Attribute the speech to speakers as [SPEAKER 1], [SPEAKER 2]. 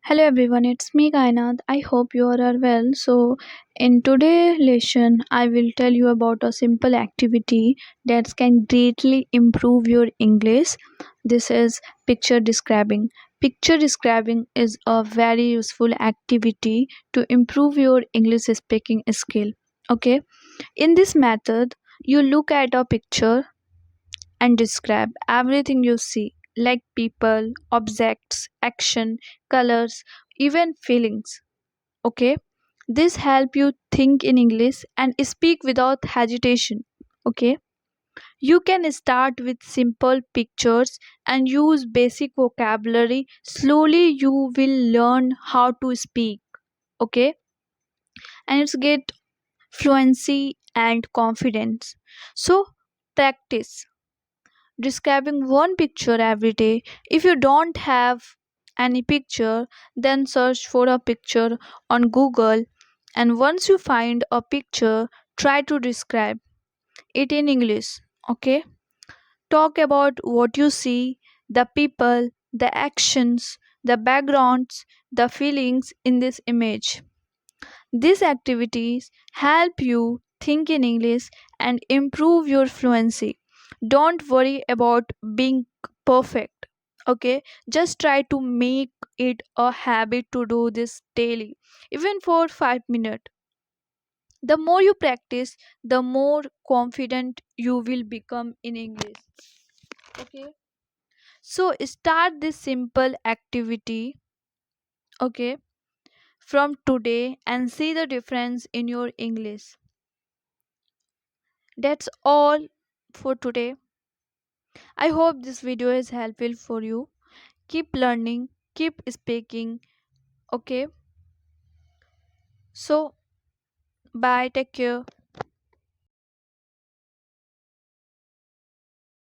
[SPEAKER 1] Hello everyone, it's me Kainat. I hope you all are well. In today's lesson, I will tell you about a simple activity that can greatly improve your English. This is picture describing. Picture describing is a very useful activity to improve your English speaking skill. Okay, in this method, you look at a picture and describe everything you see, like people, objects, action, colors, even feelings. Okay, this help you think in English and speak without hesitation. Okay, you can start with simple pictures and use basic vocabulary. Slowly you will learn how to speak. Okay, and it's get fluency and confidence. So practice describing one picture every day. If you don't have any picture, then search for a picture on Google, and once you find a picture, try to describe it in English. Okay? Talk about what you see, the people, the actions, the backgrounds, the feelings in this image. These activities help you think in English and improve your fluency. Don't worry about being perfect. Okay, just try to make it a habit to do this daily, even for 5 minutes. The more you practice, the more confident you will become in English. Okay, so start this simple activity. Okay, from today and see the difference in your English. That's all for today. I hope this video is helpful for you. Keep learning, keep speaking. Okay, so bye, take care.